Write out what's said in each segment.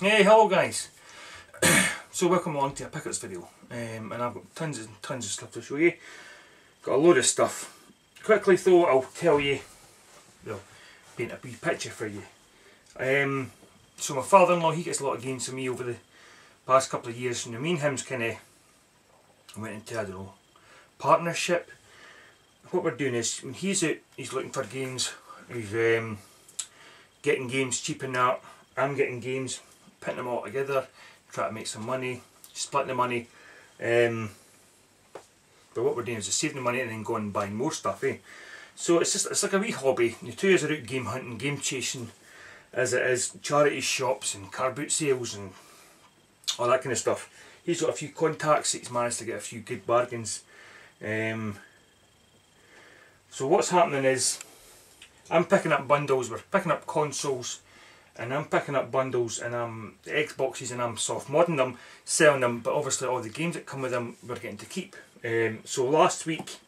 Hey, hello guys. So welcome along to a Pickets video, and I've got tons and tons of stuff to show you. Got a load of stuff. Quickly though, I'll tell you, well, paint a wee picture for you. So my father-in-law, he gets a lot of games from me over the past couple of years, and me and him's kind of went into, I don't know, partnership. What we're doing is, when he's out, he's looking for games, he's getting games cheap and that, I'm getting games, putting them all together, try to make some money, splitting the money. But what we're doing is just saving the money and then going and buying more stuff, eh? So it's like a wee hobby. The two of us are out game hunting, game chasing, as it is charity shops and car boot sales and all that kind of stuff. He's got a few contacts, he's managed to get a few good bargains. So what's happening is, I'm picking up bundles, we're picking up consoles, and I'm picking up bundles and the Xboxes, and I'm soft modding them, selling them, but obviously all the games that come with them we're getting to keep. So last week,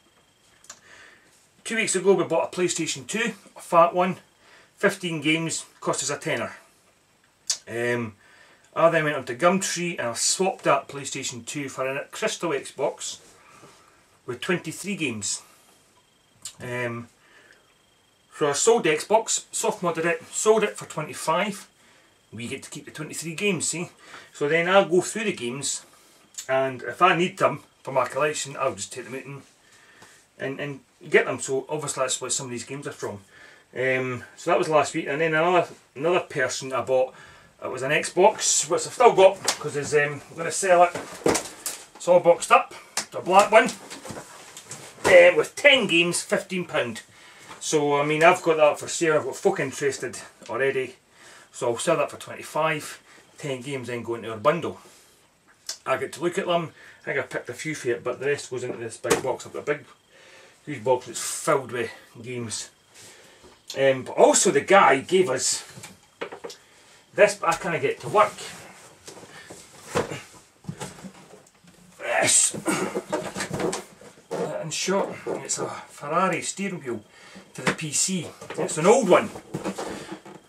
2 weeks ago, we bought a PlayStation 2, a fat one, 15 games, cost us a tenner. I then went on to Gumtree and I swapped that PlayStation 2 for a Crystal Xbox with 23 games. So I sold the Xbox, soft modded it, sold it for 25. We get to keep the 23 games, see? So then I'll go through the games, and if I need them for my collection, I'll just take them out and get them. So obviously that's where some of these games are from. So that was last week, and then another person I bought, it was an Xbox, which I've still got, because I'm going to sell it. It's all boxed up, it's a black one, with 10 games, £15. So I mean, I've got that for sale, I've got folk interested already, so I'll sell that for 25, 10 games then go into our bundle. I get to look at them, I think I picked a few for it, but the rest goes into this big box. I've got a big, huge box that's filled with games. But also the guy gave us this, but I can't get it to work. This, in short, it's a Ferrari steering wheel to the PC. It's an old one.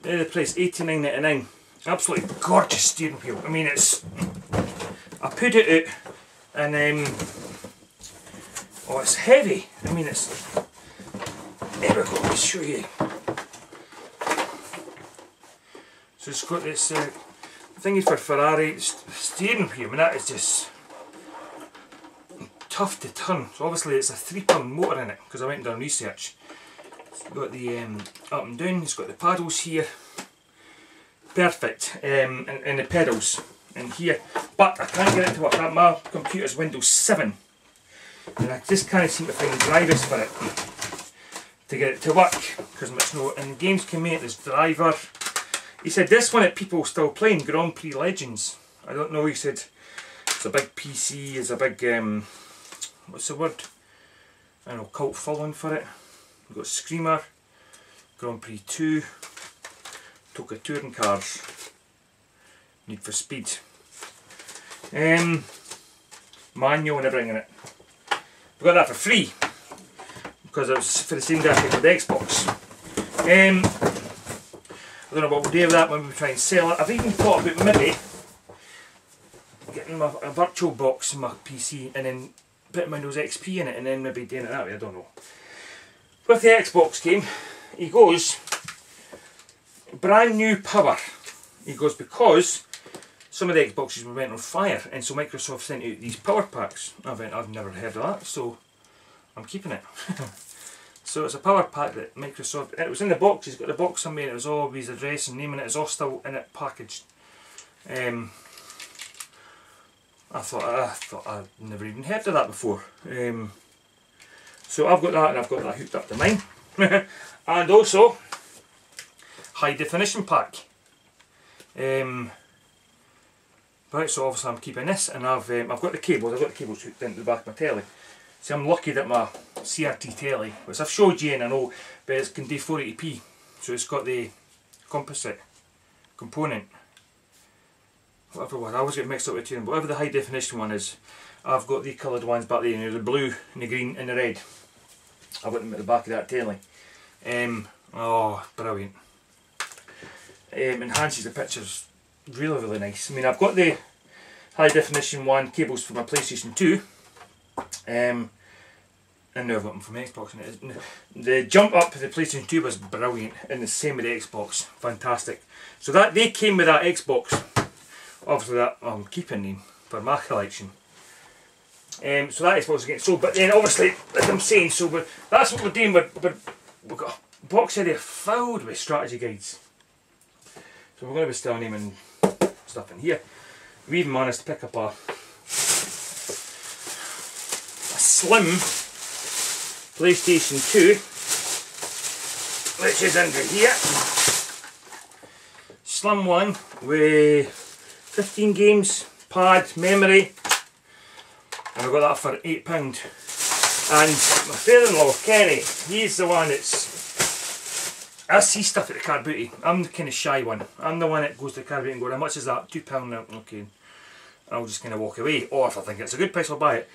They're the price, $89.99. Absolutely gorgeous steering wheel. I mean, it's, I put it out and oh, it's heavy. I mean, it's, there we go, let me show you. So it's got this thingy for Ferrari, it's steering wheel. I mean, that is just tough to turn. So obviously it's a 3-ton motor in it, because I went and done research. It's got the up and down, it's got the paddles here, perfect, and the pedals in here, but I can't get it to work. My computer's Windows 7 and I just can't seem to find drivers for it to get it to work, because it's no, and games came in, this driver. He said this one that people still playing, Grand Prix Legends. I don't know, he said it's a big PC, it's a big what's the word? I don't know, cult following for it. We've got Screamer, Grand Prix 2, Toka Touring Cars, Need for Speed, manual and everything in it. We got that for free because it was for the same guy I picked with the Xbox. I don't know what we'll do with that when we try and sell it. I've even thought about maybe getting a virtual box in my PC and then putting Windows XP in it and then maybe doing it that way, I don't know. With the Xbox game, he goes, brand new power. He goes, because some of the Xboxes went on fire, and so Microsoft sent out these power packs. I've never heard of that, so I'm keeping it. So it's a power pack that Microsoft, it was in the box, he's got the box on me, and it was all his address and name, and it was all still in it packaged. I thought I'd never even heard of that before. So I've got that, and I've got that hooked up to mine. And also, high definition pack. Right, so obviously I'm keeping this, and I've got the cables hooked into the back of my telly. See, I'm lucky that my CRT telly, which I've showed you and I know, but it can do 480p. So it's got the composite component. Whatever one, I always get mixed up with two, whatever the high definition one is, I've got the coloured ones back there, you know, the blue and the green and the red. I've got them at the back of that telly. Oh, brilliant. Enhances the pictures really, really nice. I mean, I've got the high definition WAN cables for my PlayStation 2. And now I've got them from Xbox. And the jump up to the PlayStation 2 was brilliant, and the same with the Xbox. Fantastic. So that they came with that Xbox. Obviously that I'm keeping them for my collection. So that Xbox is getting sold. But then obviously, as I'm saying, so that's what we're doing. We've got a box area filled with strategy guides. So we're going to be still naming stuff in here. We even managed to pick up a slim PlayStation 2, which is under here. Slim one with 15 games, pad, memory, and I got that for £8. And my father-in-law, Kenny, he's the one I see stuff at the car booty. I'm the kind of shy one. I'm the one that goes to the car booty and goes, how much is that? £2 now, okay. I'll just kind of walk away. Or if I think it's a good price, I'll buy it.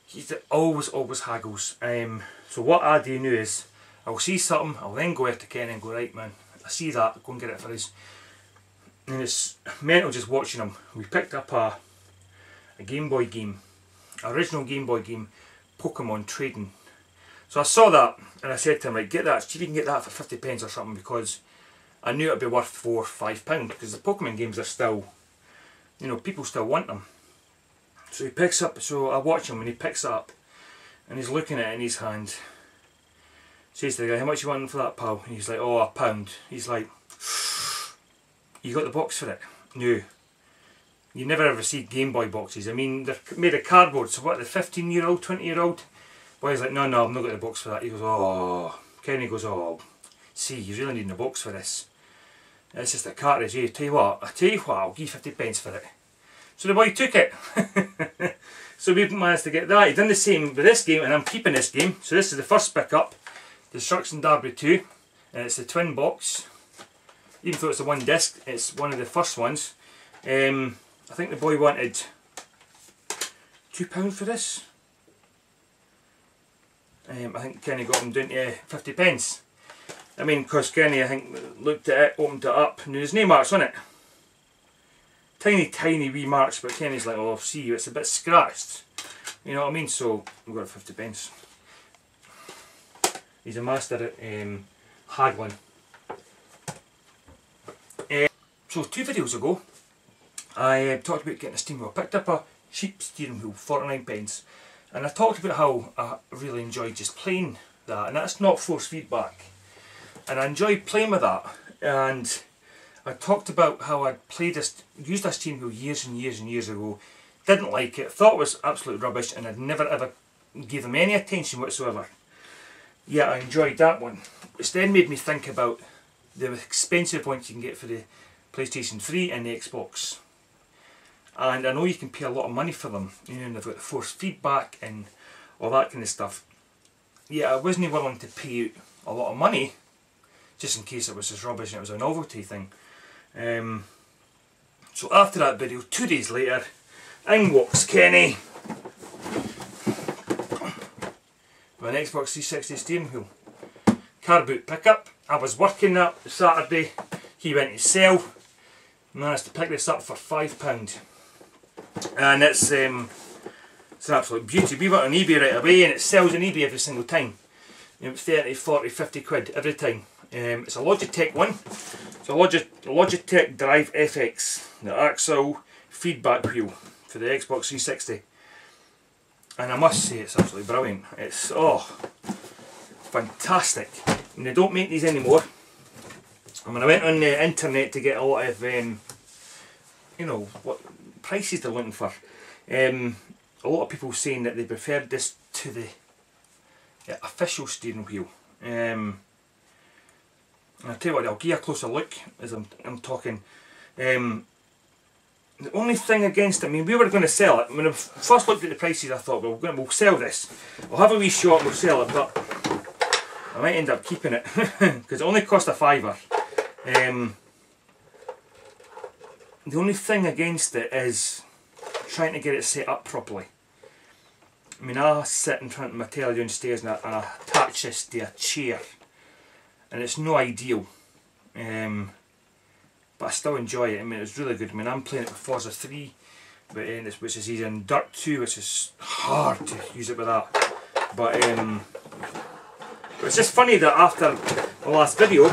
He always haggles. So what I do now is, I'll see something, I'll then go out to Kenny and go, right man, I see that, go and get it for us. And it's mental just watching him. We picked up a Game Boy game, original Game Boy game, Pokemon Trading. So I saw that and I said to him, right, get that, see if you can get that for 50p or something, because I knew it'd be worth £4 or £5 because the Pokemon games are still, you know, people still want them. So he picks up, so I watch him when he picks it up and he's looking at it in his hand. Says to the guy, how much you want for that, pal? And he's like, oh, £1. He's like, you got the box for it? No. You never ever see Game Boy boxes. I mean, they're made of cardboard, so what, the 15-year-old, 20-year-old? Boy's like, no, I've not got the box for that. He goes, oh. Kenny goes, oh, see, you really need a box for this. It's just a cartridge, eh? Tell you what, I'll give you 50p for it. So the boy took it. So we managed to get that. He done the same with this game, and I'm keeping this game. So this is the first pickup, Destruction Derby 2, and it's the twin box. Even though it's a one disc, it's one of the first ones. I think the boy wanted £2 for this. I think Kenny got him down to 50p. I mean, because Kenny, I think, looked at it, opened it up, and there's no marks on it. Tiny wee marks, but Kenny's like, oh, see, it's a bit scratched. You know what I mean? So we got 50p. He's a master at haggling. So 2 videos ago, I talked about getting a steering wheel. I picked up a cheap steering wheel, 49p, and I talked about how I really enjoyed just playing that, and that's not force feedback. And I enjoyed playing with that, and I talked about how I'd used a steering wheel years and years ago, didn't like it, thought it was absolute rubbish, and I'd never ever give them any attention whatsoever. Yeah, I enjoyed that one. It's then made me think about the expensive ones you can get for the PlayStation 3 and the Xbox. And I know you can pay a lot of money for them, you know, and they've got the force feedback and all that kind of stuff. Yeah, I wasn't willing to pay out a lot of money, just in case it was just rubbish and it was a novelty thing. So after that video, 2 days later, in walks Kenny with an Xbox 360 steering wheel. Car boot pickup. I was working that Saturday, he went to sell, managed to pick this up for £5. And it's an absolute beauty. We went on eBay right away, and it sells on eBay every single time. You know, 30, 40, 50 quid every time. It's a Logitech one. It's a Logitech Drive FX, the Axle feedback wheel for the Xbox 360. And I must say it's absolutely brilliant. It's, oh, fantastic. And they don't make these anymore. And when I went on the internet to get a lot of, you know, what prices they're looking for, a lot of people saying that they preferred this to the official steering wheel. And I'll tell you what, I'll give you a closer look as I'm talking. The only thing against it, I mean, we were going to sell it. When I first looked at the prices, I thought, well, we'll sell this. We'll have a wee shot and we'll sell it, but I might end up keeping it because it only cost a £5. The only thing against it is trying to get it set up properly. I mean, I sit in front of my telly downstairs and I attach this to a chair, and it's no ideal. But but I still enjoy it. I mean, it's really good. I mean, I'm playing it with Forza 3, but which is easy, and Dirt 2, which is hard to use it with that. But it's just funny that after the last video,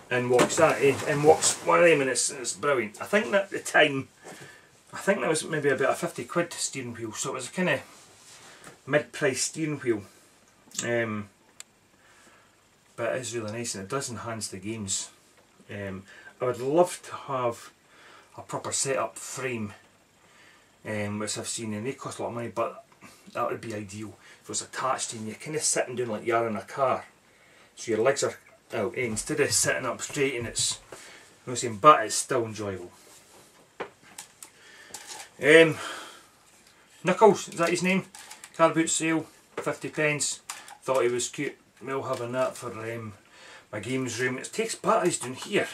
and walks one of them, and it's brilliant. I think that at the time, I think that was maybe about a 50 quid steering wheel, so it was a kind of mid-price steering wheel. But it is really nice, and it does enhance the games. I would love to have a proper setup frame, which I've seen, and they cost a lot of money, but that would be ideal. If it was attached and you're kind of sitting down like you are in a car, so your legs are out, instead of sitting up straight, and it's, you know, saying, but it's still enjoyable. Knuckles, is that his name? Car boot sale, 50 pence. Thought he was cute. Well, having that for my games room. It takes batteries down here,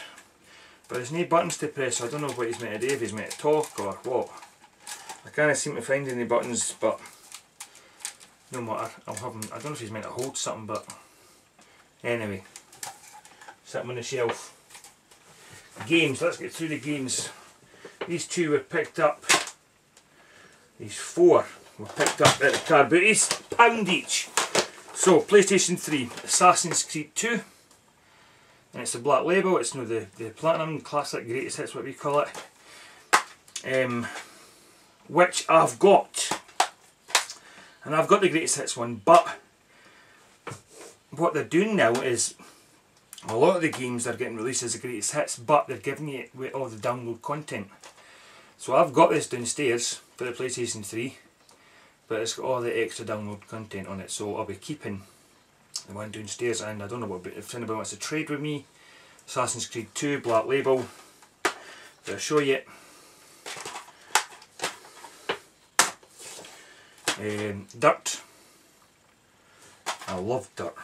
but there's no buttons to press, so I don't know what he's meant to do, if he's meant to talk or what. I can't seem to find any buttons, but no matter, I'll have him. I don't know if he's meant to hold something, but anyway, set him on the shelf. Games, let's get through the games. These two were picked up, these four were picked up at the car booties, £1 each. So, PlayStation 3, Assassin's Creed 2, and it's the black label, it's the Platinum Classic Greatest Hits, what we call it, which I've got. And I've got the Greatest Hits one, but what they're doing now is a lot of the games are getting released as the Greatest Hits, but they're giving you with all the download content. So I've got this downstairs for the PlayStation 3, but it's got all the extra download content on it, so I'll be keeping the one downstairs. And I don't know if anybody wants to trade with me. Assassin's Creed 2, black label, but I'll show you. Dirt. I love Dirt.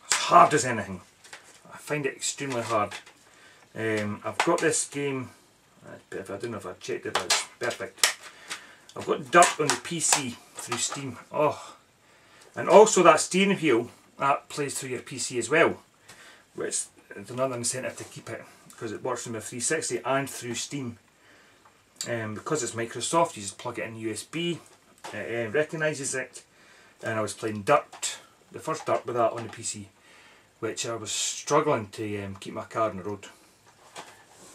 It's hard as anything. I find it extremely hard. I've got this game, I don't know if I've checked it, but it's perfect. I've got Dirt on the PC through Steam. Oh, and also that steering wheel, that plays through your PC as well, which is another incentive to keep it, because it works from the 360 and through Steam. Because it's Microsoft, you just plug it in USB, it recognises it, and I was playing Dirt, the first Dirt with that on the PC, which I was struggling to keep my car on the road.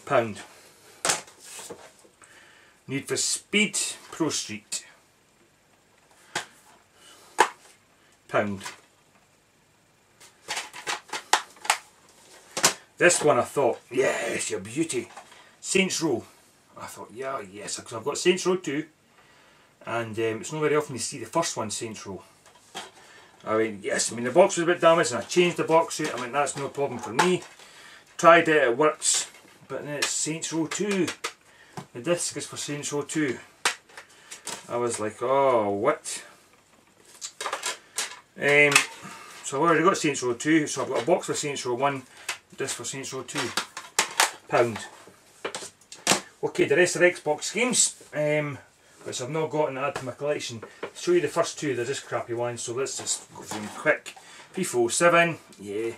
£1. Need for Speed Pro Street, £1. This one I thought, yes, your beauty. Saints Row. I thought, yeah, yes, because I've got Saints Row 2, and it's not very often you see the first one, Saints Row. I went, yes, I mean the box was a bit damaged, and I changed the box out. I mean, that's no problem for me. Tried it, it works, but then it's Saints Row 2. The disc is for Saints Row 2. I was like, oh, what? So I've already got Saints Row 2, so I've got a box for Saints Row 1, disc for Saints Row 2. £1. Okay, the rest of the Xbox games, which I've not got and add to my collection. I'll show you the first two, they're just crappy ones, so let's just go through them quick. FIFA 07, yeah,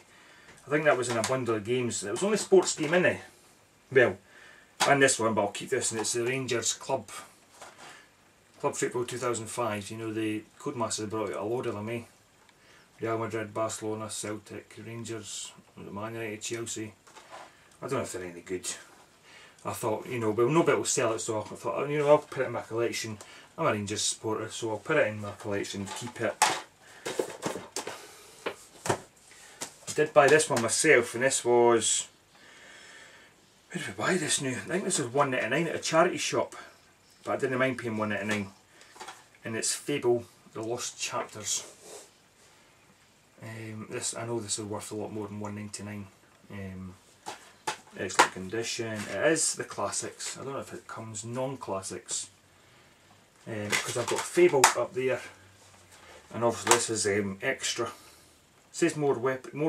I think that was in a bundle of games. There was only sports game in there. Well, and this one, but I'll keep this, and it's the Rangers Club Football 2005. You know, the Codemasters brought out a load of them, eh? Real Madrid, Barcelona, Celtic, Rangers, Man United, Chelsea. I don't know if they're any good. I thought, you know, well, nobody will sell it, so I thought, you know, I'll put it in my collection. I'm a Rangers supporter, so I'll put it in my collection, keep it. I did buy this one myself, and this was, where did we buy this now? I think this was £1.99 at a charity shop, but I didn't mind paying £1.99. And it's Fable: The Lost Chapters. This, I know this is worth a lot more than £1.99. Excellent condition. It is the classics. I don't know if it comes non-classics, because I've got Fable up there, and obviously this is extra. It says more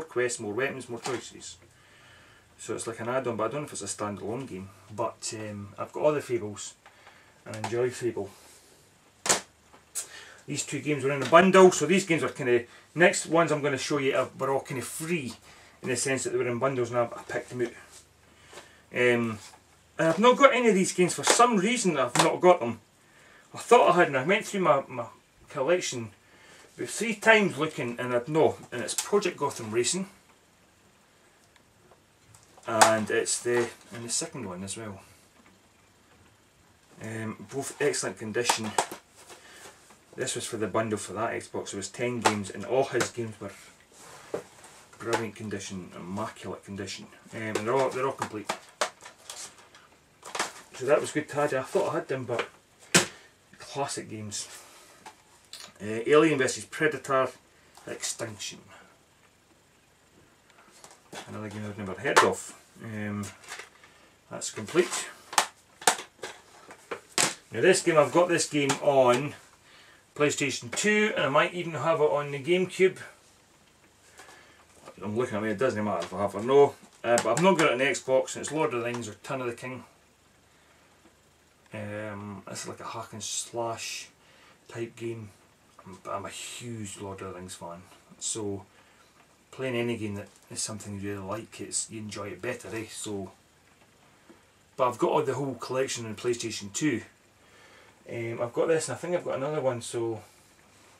quests, more weapons, more choices. So it's like an add-on, but I don't know if it's a standalone game. But I've got all the Fables, and I enjoy Fable. These two games were in a bundle, so these games are kind of, next ones I'm going to show you were all kind of free, in the sense that they were in bundles, and I picked them out. And I've not got any of these games. For some reason I've not got them. I thought I had, and I went through my collection about 3 times looking, and I've no. And it's Project Gotham Racing, and it's the second one as well. Both excellent condition. This was for the bundle for that Xbox. It was 10 games, and all his games were brilliant condition, immaculate condition, and they're all complete. So that was good to have. I thought I had them, but classic games. Alien vs Predator Extinction. Another game I've never heard of. That's complete. Now this game, I've got this game on PlayStation 2, and I might even have it on the GameCube. I'm looking at me, it doesn't matter if I have or no. But I've not got it on the Xbox, and it's Lord of the Rings or Return of the King. This is like a hack and slash type game. I'm a huge Lord of the Rings fan, so playing any game that is something you really like, you enjoy it better, eh? So, but I've got the whole collection on PlayStation 2. I've got this, and I think I've got another one, so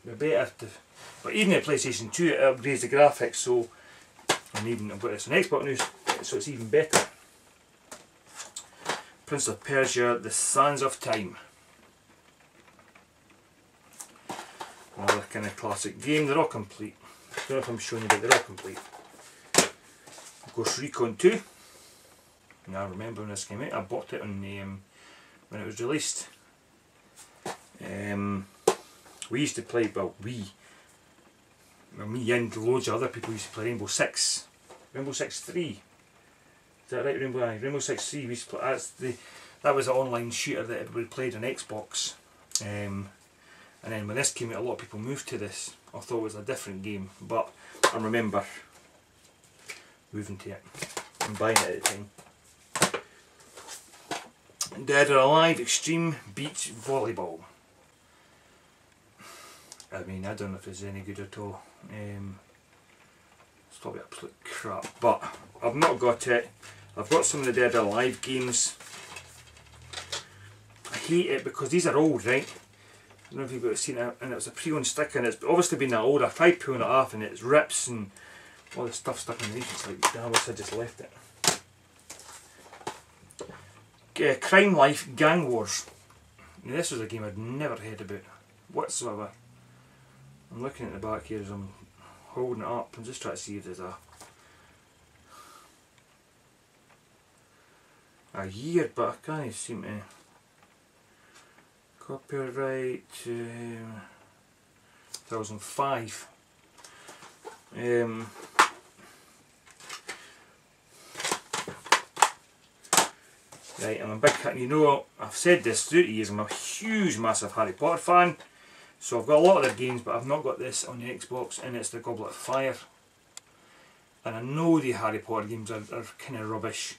we're better to. But even at PlayStation 2, it upgrades the graphics, so, and even I've got this on Xbox now, so it's even better. Prince of Persia: The Sands of Time. Another kind of classic game. They're all complete. I don't know if I'm showing you, but they're all complete. Ghost Recon 2. Now I remember when this came out. I bought it on when it was released. We used to play, well, me and loads of other people used to play Rainbow Six 3. Is that right? Rainbow Six 3. We used to play, that was an online shooter that everybody played on Xbox. And then when this came out, a lot of people moved to this. I thought it was a different game, but I remember moving to it and buying it at the time. Dead or Alive Extreme Beach Volleyball. I mean, I don't know if it's any good at all. It's probably absolute crap, but I've not got it. I've got some of the Dead or Alive games. I hate it because these are old, right? I don't know if you've seen it, and it was a pre-owned sticker, and it's obviously been that old. I tried pulling it off, and it rips and all the stuff stuck underneath. It's like, damn, I wish I just left it. Crime Life Gang Wars. Now, this was a game I'd never heard about whatsoever. I'm looking at the back here as I'm holding it up and just trying to see if there's a year, but I can't seem to. Copyright 2005. Right, I'm a big fan. You know, I've said this through the years, I'm a huge, massive Harry Potter fan. So I've got a lot of their games, but I've not got this on the Xbox, and it's the Goblet of Fire. And I know the Harry Potter games are kind of rubbish,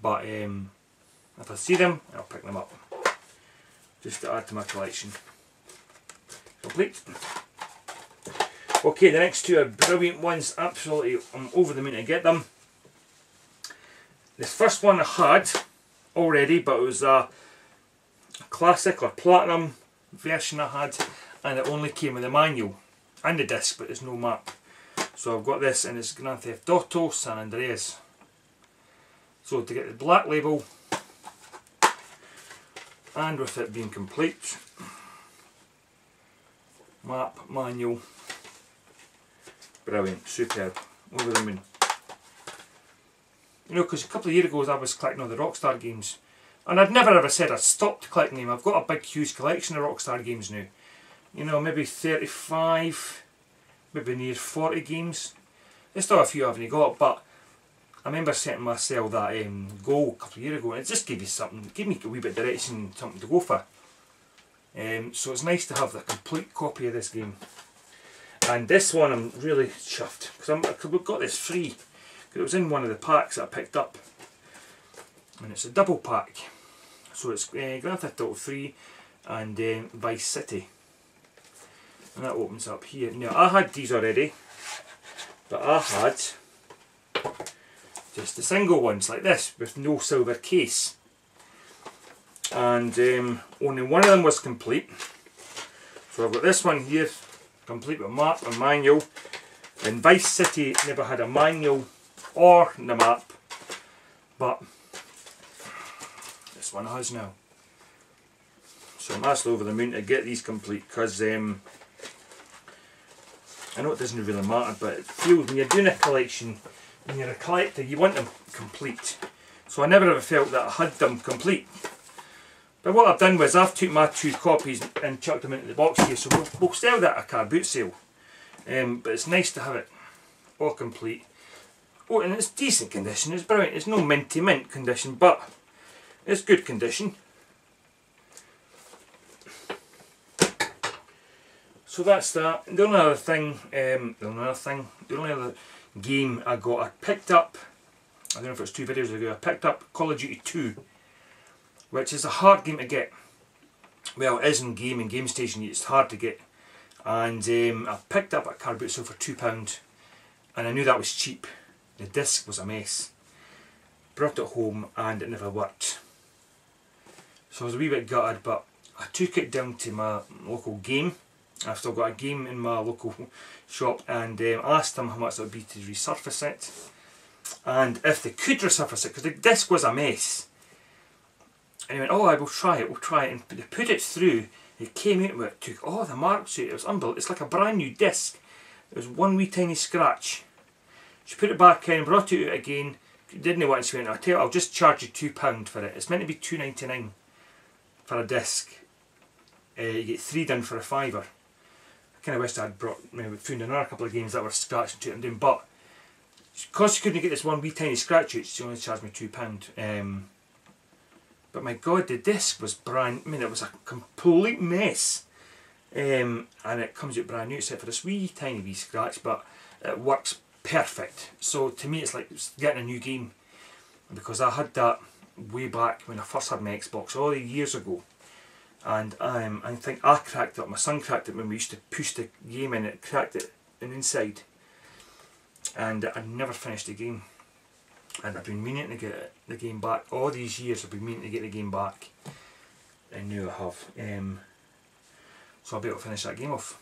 but if I see them, I'll pick them up. Just to add to my collection. Complete. Okay, the next two are brilliant ones. Absolutely, I'm over the moon to get them. This first one I had already, but it was a classic or platinum version I had, and it only came with a manual and the disc, but there's no map. So I've got this, and it's Grand Theft Auto San Andreas. So to get the black label, and with it being complete, map, manual, brilliant, superb, over the moon. You know, because a couple of years ago I was collecting all the Rockstar games, and I'd never ever said I'd stopped collecting them. I've got a big huge collection of Rockstar games now. You know, maybe 35, maybe near 40 games. There's still a few I haven't got, but I remember setting myself that goal a couple of years ago, and it just gave you something, gave me a wee bit of direction, something to go for. So it's nice to have the complete copy of this game. And this one I'm really chuffed, because I got this free, because it was in one of the packs that I picked up. And it's a double pack. So it's Grand Theft Auto 3 and Vice City. And that opens up here. Now I had these already, but I had just the single ones like this with no silver case. And only one of them was complete. So I've got this one here, complete with map and manual. And Vice City never had a manual or the map, but this one has now. So I'm absolutely over the moon to get these complete, because I know it doesn't really matter, but it feels when you're doing a collection, when you're a collector, you want them complete. So I never ever felt that I had them complete. But what I've done was I've took my 2 copies and chucked them into the box here, so we'll sell that at a car boot sale. But it's nice to have it all complete. Oh, and it's decent condition, it's brilliant. It's no minty mint condition, but it's good condition. So that's that. The only other thing, the only other game I got, I picked up, I don't know if it was 2 videos ago, I picked up Call of Duty 2, which is a hard game to get. Well, it is in Game Station, it's hard to get. And I picked up at car boot sale for £2, and I knew that was cheap. The disc was a mess. Brought it home and it never worked. So I was a wee bit gutted, but I took it down to my local game. I've still got a game in my local shop, and asked them how much it would be to resurface it, and if they could resurface it, because the disc was a mess. And he went, oh, I will try it, and they put it through. It came out with it, took all the marks out. It was unbelievable. It's like a brand new disc. It was one wee tiny scratch. She put it back in, brought it out again, didn't want it, she went, I'll tell you, I'll just charge you £2 for it. It's meant to be £2.99 for a disc. You get 3 done for a £5. I kind of wished I'd found another couple of games that were scratched and took them down, but because she couldn't get this one wee tiny scratch out, she only charged me £2. But my god, the disc was it was a complete mess. And it comes out brand new except for this wee tiny wee scratch, but it works perfect. So to me it's like getting a new game, because I had that way back when I first had my Xbox all the years ago. And I think I cracked it, my son cracked it when we used to push the game in, it cracked it in inside. And I never finished the game. And I've been meaning to get the game back. All these years I've been meaning to get the game back. And now I have. So I'll be able to finish that game off.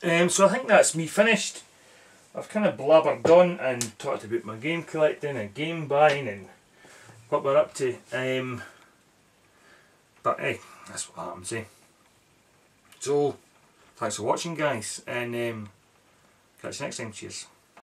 So I think that's me finished. I've kind of blabbered on and talked about my game collecting and game buying and what we're up to. But hey, that's what happens, eh? So, thanks for watching, guys, and catch you next time. Cheers.